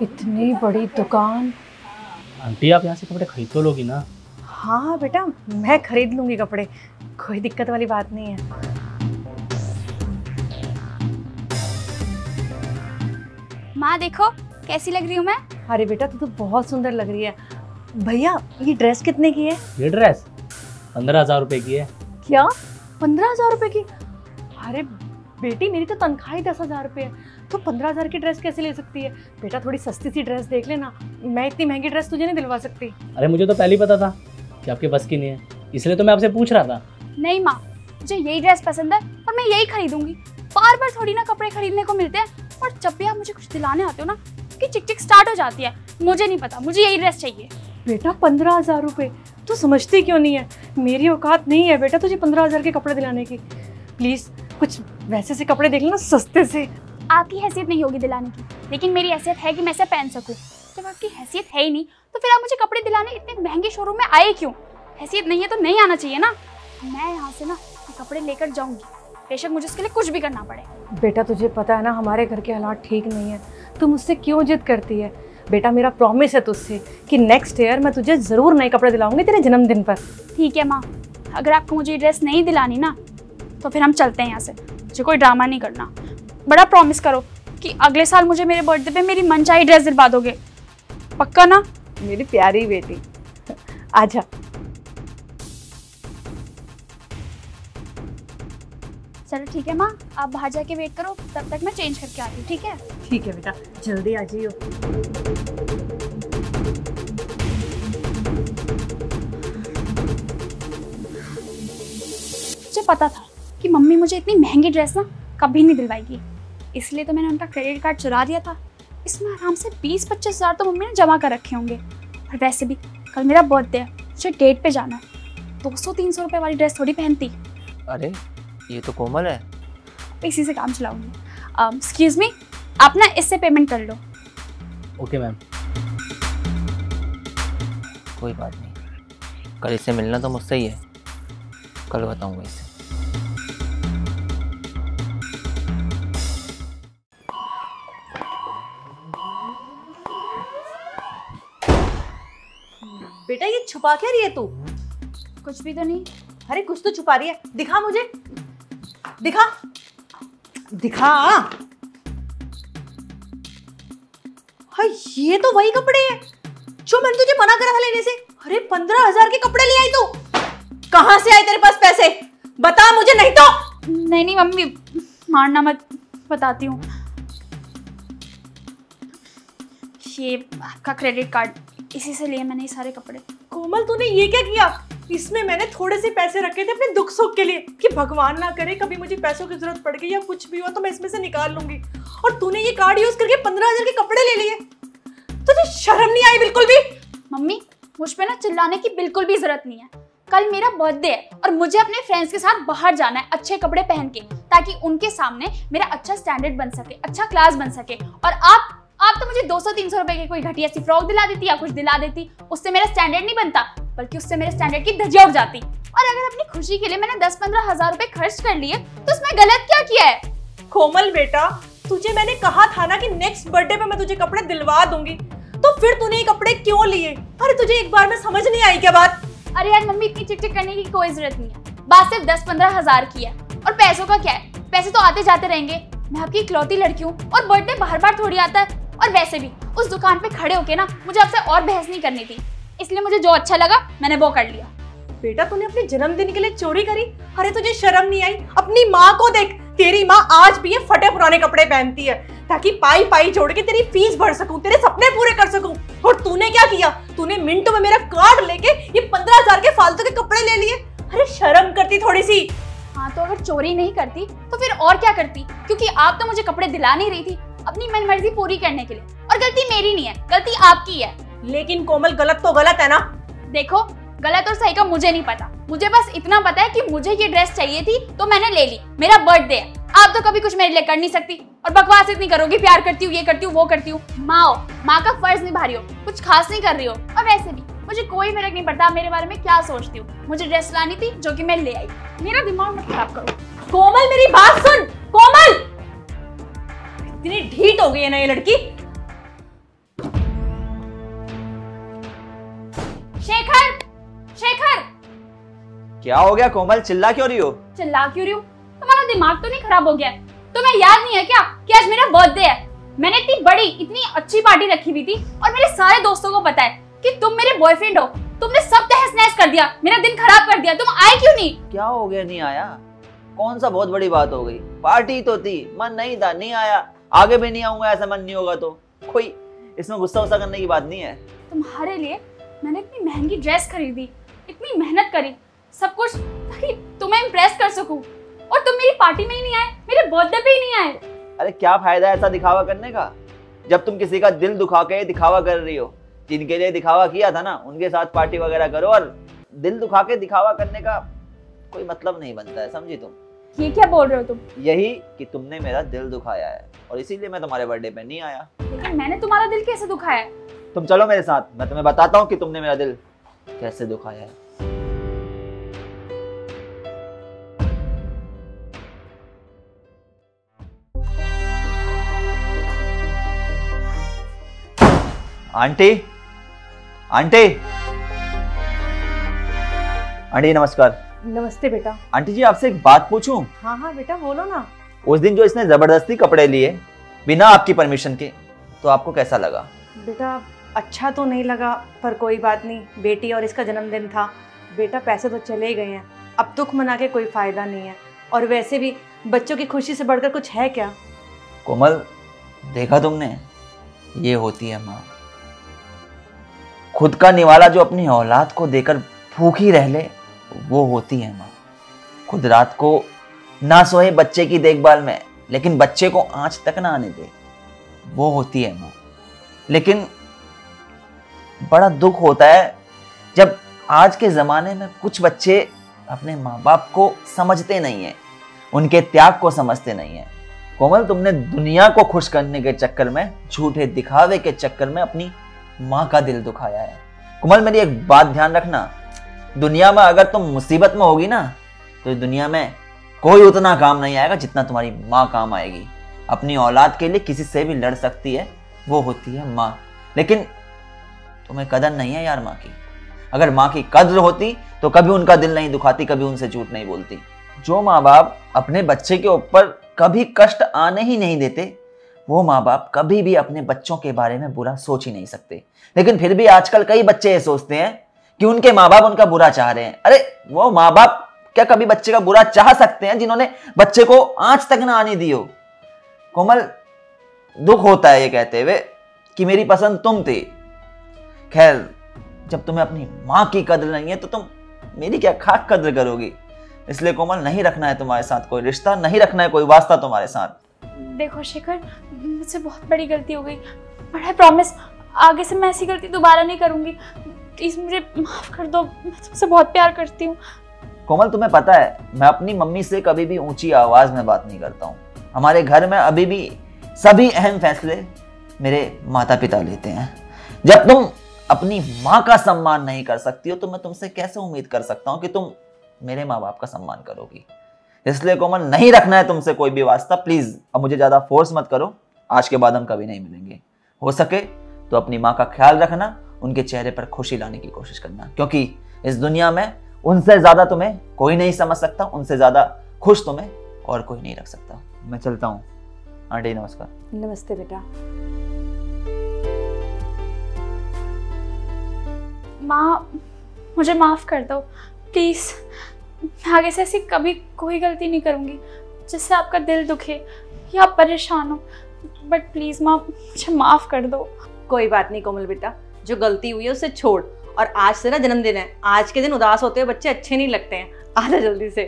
इतनी बड़ी दुकान। आंटी आप यहाँ से कपड़े खरीद तो लोगी ना? हाँ बेटा, मैं खरीद लूंगी कपड़े, कोई दिक्कत वाली बात नहीं है। माँ देखो कैसी लग रही हूँ मैं। अरे बेटा तू तो बहुत सुंदर लग रही है। भैया ये ड्रेस कितने की है? ये ड्रेस 15,000 रुपए की है। क्या 15,000 रुपए की? अरे बेटी मेरी तो तनख्वाह ही 10,000 रुपये है, तो 15,000 की ड्रेस कैसे ले सकती है? बेटा थोड़ी सस्ती सी ड्रेस देख लेना, मैं इतनी महंगी ड्रेस तुझे नहीं दिलवा सकती। अरे मुझे तो पहले ही पता था कि आपके बस की नहीं है, इसलिए तो मैं आपसे पूछ रहा था। नहीं माँ, मुझे यही ड्रेस पसंद है और मैं यही खरीदूंगी। बार बार थोड़ी ना कपड़े खरीदने को मिलते हैं, और जब भी आप मुझे कुछ दिलाने आते हो ना कि चिक चिक स्टार्ट हो जाती है। मुझे नहीं पता, मुझे यही ड्रेस चाहिए। बेटा 15,000 रुपये तू समझती क्यों नहीं है? मेरी औकात नहीं है बेटा तुझे 15,000 के कपड़े दिलाने की। प्लीज़ कुछ वैसे से कपड़े देख लेना सस्ते से। आपकी हैसियत नहीं होगी दिलाने की, लेकिन मेरी हैसियत है कि मैं इसे पहन सकूं। जब आपकी हैसियत है ही नहीं तो फिर आप मुझे कपड़े दिलाने इतने महंगे शोरूम में आए क्यों? हैसियत नहीं है तो नहीं आना चाहिए ना। मैं यहाँ से ना ये कपड़े लेकर जाऊंगी, बेशक मुझे इसके लिए कुछ भी करना पड़े। बेटा तुझे पता है ना हमारे घर के हालात ठीक नहीं है, तू मुझसे क्यों जिद करती है? बेटा मेरा प्रॉमिस है तुझसे कि नेक्स्ट ईयर मैं तुझे ज़रूर नए कपड़े दिलाऊंगी तेरे जन्मदिन पर। ठीक है माँ, अगर आपको मुझे ये ड्रेस नहीं दिलानी ना तो फिर हम चलते हैं यहाँ से। मुझे कोई ड्रामा नहीं करना। बड़ा प्रॉमिस करो कि अगले साल मुझे मेरे बर्थडे पे मेरी मनचाही ड्रेस दिलवा दोगे, पक्का ना? मेरी प्यारी बेटी आजा। चलो ठीक है माँ, आप बाहर जाके वेट करो, तब तक मैं चेंज करके आती हूँ। ठीक है? ठीक है बेटा, जल्दी आ जाइयो। मुझे पता था कि मम्मी मुझे इतनी महंगी ड्रेस ना कभी नहीं दिलवाएगी, इसलिए तो मैंने उनका क्रेडिट कार्ड चुरा दिया था। इसमें आराम से 20-25 हज़ार तो मम्मी ने जमा कर रखे होंगे। और वैसे भी कल मेरा बर्थडे है, मुझे डेट पे जाना है। 200-300 रुपये वाली ड्रेस थोड़ी पहनती। अरे ये तो कोमल है। इसी से काम चलाऊंगी। एक्सक्यूज मी, आप ना इससे पेमेंट कर लो। Okay ma'am. कोई बात नहीं, कल इससे मिलना तो मुझसे ही है, कल बताऊंगा इसे। बेटा ये छुपा क्या रही है तू? कुछ भी तो नहीं। अरे कुछ तो छुपा रही है, दिखा मुझे, दिखा दिखा। हाँ ये तो वही कपड़े हैं जो मैंने तुझे मना करा था लेने से। अरे 15,000 के कपड़े ले आई तू, कहाँ से आए तेरे पास पैसे? बता मुझे, नहीं तो। नहीं मम्मी, मारना मत, बताती हूँ। ये आपका क्रेडिट कार्ड, इसी से लिए मैंने ये सारे कपड़े। कोमल तूने ये क्या किया? इसमें मैंने थोड़े से पैसे रखे थे अपने दुख सुख के लिए कि भगवान ना करे कभी मुझे पैसों की जरूरत पड़ गई या कुछ भी हुआ तो मैं इसमें से निकाल लूंगी, और तूने ये कार्ड यूज करके 15,000 के कपड़े ले लिए। तुझे शर्म नहीं आई बिल्कुल भी? मम्मी मुझ पे ना चिल्लाने की बिल्कुल भी जरूरत नहीं है। कल मेरा बर्थडे है और मुझे अपने फ्रेंड्स के साथ बाहर जाना है अच्छे कपड़े पहन के, ताकि उनके सामने मेरा अच्छा स्टैंडर्ड बन सके, अच्छा क्लास बन सके। और आप तो मुझे 200-300 रुपए की कोई घटिया सी फ्रॉक दिला देती या कुछ दिला देती, उससे मेरा स्टैंडर्ड नहीं बनता, बल्कि उससे मेरे स्टैंडर्ड की धज्जियां उड़ जाती। और अगर अपनी खुशी के लिए मैंने 10-15 हज़ार रुपए खर्च कर लिए तो उसमें गलत क्या किया है? कोमल बेटा तुझे मैंने कहा था ना कि नेक्स्ट बर्थडे पे मैं तुझे कपड़े दिलवा दूंगी, तो फिर तूने ये कपड़े क्यों लिए? अरे तुझे एक बार में समझ नहीं आई क्या बात? अरे यार मम्मी, इतनी चिक चिक करने की कोई जरूरत नहीं है। बात सिर्फ 10-15 हज़ार की है, और पैसों का क्या है? पैसे तो आते जाते रहेंगे। मैं आपकी इकलौती लड़की हूँ और बर्थडे बार बार थोड़ी आता है। और वैसे भी उस दुकान पे खड़े होके ना मुझे आपसे और बहस नहीं करनी थी, इसलिए मुझे जो अच्छा लगा मैंने वो कर लिया। बेटा तूने अपने जन्मदिन के लिए चोरी करी? अरे तुझे शर्म नहीं आई? अपनी माँ को देख, तेरी माँ आज भी ये फटे पुराने कपड़े पहनती है ताकि पाई पाई जोड़ के तेरी फीस भर सकूं, तेरे सपने पूरे कर सकूं। और तूने क्या किया? तूने मिनटों में मेरा कार्ड लेके ये 15,000 के फालतू के कपड़े ले लिए। अरे शर्म करती थोड़ी सी। हाँ तो अगर चोरी नहीं करती तो फिर और क्या करती? क्योंकि आप तो मुझे कपड़े दिला नहीं रही थी अपनी मनमर्जी पूरी करने के लिए, और गलती मेरी नहीं है, गलती आपकी है। लेकिन कोमल गलत तो गलत है ना? देखो गलत और सही का मुझे नहीं पता, मुझे बस इतना पता है कि मुझे ये ड्रेस चाहिए थी तो मैंने ले ली। मेरा बर्थडे है, आप तो कभी कुछ मेरे लिए कर नहीं सकती, और बकवास इतनी करोगी प्यार करती हूँ, ये करती हूँ, वो करती हूँ। माँ का फर्ज निभा रही हो, कुछ खास नहीं कर रही हो। और वैसे भी मुझे कोई फर्क नहीं पड़ता मेरे बारे में क्या सोचती हूँ। मुझे ड्रेस लानी थी जो कि मैं ले आई, मेरा दिमाग मत खराब करो। कोमल मेरी बात सुन। कोमल इतनी ढीठ हो गई है ना ये लड़की। क्या हो गया कोमल, चिल्ला क्यों रही हो? चिल्ला क्यों रही हूँ? तुम्हारा दिमाग तो नहीं खराब हो गया है? तुम्हें याद नहीं है क्या कि आज मेरा बर्थडे है? मैंने इतनी बड़ी इतनी अच्छी पार्टी रखी हुई थी और मेरे सारे दोस्तों को पता है कि तुम मेरे बॉयफ्रेंड हो। तुमने सब तहस नहस कर दिया, मेरा दिन खराब कर दिया। तुम आए क्यों नहीं? क्या हो गया, नहीं आया? कौन सा बहुत बड़ी बात हो गई? पार्टी तो थी, मन नहीं था, नहीं आया। आगे भी नहीं आऊंगा, ऐसा मन नहीं होगा तो। कोई इसमें गुस्सा वुस्सा करने की बात नहीं है। तुम्हारे लिए मैंने इतनी महंगी ड्रेस खरीदी, इतनी मेहनत करी, सब कुछ ताकि तुम्हें इम्प्रेस कर सकूं, और तुम मेरी पार्टी में ही नहीं आए, मेरे बर्थडे पे ही नहीं आए। अरे क्या फायदा ऐसा दिखावा करने का, जब तुम किसी का दिल दुखा के दिखावा कर रही हो। जिनके लिए दिखावा किया था ना, उनके साथ पार्टी वगैरह करो, और दिल दुखा के दिखावा करने का कोई मतलब नहीं बनता है, समझी तुम? ये क्या बोल रहे हो तुम? यही कि तुमने मेरा दिल दुखाया है और इसीलिए मैं तुम्हारे बर्थडे पे नहीं आया। लेकिन मैंने तुम्हारा दिल कैसे दुखाया है? तुम चलो मेरे साथ, मैं तुम्हें बताता हूँ कि तुमने मेरा दिल कैसे दुखाया है। आंटी, आंटी, आंटी नमस्कार। नमस्ते बेटा। आंटी जी आपसे एक बात पूछूं? हाँ हाँ बेटा बोलो ना। उस दिन जो इसने जबरदस्ती कपड़े लिए बिना आपकी परमिशन के, तो आपको कैसा लगा? बेटा अच्छा तो नहीं लगा, पर कोई बात नहीं, बेटी और इसका जन्मदिन था। बेटा पैसे तो चले गए हैं, अब दुख मना के कोई फायदा नहीं है, और वैसे भी बच्चों की खुशी से बढ़कर कुछ है क्या? कोमल देखा तुमने, ये होती है माँ। खुद का निवाला जो अपनी औलाद को देकर भूखी रह ले, वो होती है माँ। खुद रात को ना सोए बच्चे की देखभाल में, लेकिन बच्चे को आंच तक ना आने दे, वो होती है माँ। लेकिन बड़ा दुख होता है जब आज के ज़माने में कुछ बच्चे अपने माँ बाप को समझते नहीं हैं, उनके त्याग को समझते नहीं हैं। कोमल तुमने दुनिया को खुश करने के चक्कर में, झूठे दिखावे के चक्कर में अपनी माँ का दिल दुखाया है। कोमल मेरी एक बात ध्यान रखना, दुनिया में अगर तुम मुसीबत में होगी ना, तो दुनिया में कोई उतना काम नहीं आएगा जितना तुम्हारी माँ काम आएगी। अपनी औलाद के लिए किसी से भी लड़ सकती है, वो होती है माँ। लेकिन तुम्हें कदर नहीं है यार माँ की। अगर माँ की कद्र होती तो कभी उनका दिल नहीं दुखाती, कभी उनसे झूठ नहीं बोलती। जो माँ बाप अपने बच्चे के ऊपर कभी कष्ट आने ही नहीं देते, वो माँ बाप कभी भी अपने बच्चों के बारे में बुरा सोच ही नहीं सकते। लेकिन फिर भी आजकल कई बच्चे ये सोचते हैं कि उनके माँ बाप उनका बुरा चाह रहे हैं। अरे वो माँ बाप क्या कभी बच्चे का बुरा चाह सकते हैं जिन्होंने बच्चे को आंच तक ना आने दी हो? कोमल दुख होता है ये कहते हुए कि मेरी पसंद तुम थी। खैर जब तुम्हें अपनी माँ की कद्र नहीं है तो तुम मेरी क्या खाक कद्र करोगी? इसलिए कोमल नहीं रखना है तुम्हारे साथ कोई रिश्ता, नहीं रखना है कोई वास्ता तुम्हारे साथ। देखो शेखर, मुझसे बहुत बड़ी गलती हो गई, बट आई प्रॉमिस आगे से मैं ऐसी गलती दोबारा नहीं करूंगी। प्लीज मुझे माफ कर दो, मैं तुमसे बहुत प्यार करती हूँ। कोमल तुम्हें पता है मैं अपनी मम्मी से कभी भी ऊंची आवाज में बात नहीं करता हूँ। हमारे घर में अभी भी सभी अहम फैसले मेरे माता पिता लेते हैं। जब तुम अपनी माँ का सम्मान नहीं कर सकती हो तो मैं तुमसे कैसे उम्मीद कर सकता हूँ कि तुम मेरे माँ बाप का सम्मान करोगी? इसलिए कोमल नहीं रखना है तुमसे कोई भी वास्ता। प्लीज अब मुझे ज्यादा फोर्स मत करो, आज के बाद हम कभी नहीं मिलेंगे। हो सके तो अपनी माँ का ख्याल रखना, उनके चेहरे पर खुशी लाने की कोशिश करना, क्योंकि इस दुनिया में उनसे ज्यादा तुम्हें कोई नहीं समझ सकता, उनसे ज्यादा खुश तुम्हें और कोई नहीं रख सकता। मैं चलता हूँ। आंटी नमस्कार। नमस्ते बेटा। माँ मुझे माफ कर दो प्लीज, मैं आगे से ऐसी कभी कोई गलती नहीं करूंगी जिससे आपका दिल दुखे या आप परेशान हो, बट प्लीज माँ मुझे माफ कर दो। कोई बात नहीं कोमल बेटा, जो गलती हुई है उसे छोड़, और आज से ना जन्मदिन है, आज के दिन उदास होते हुए बच्चे अच्छे नहीं लगते हैं। आजा जल्दी से।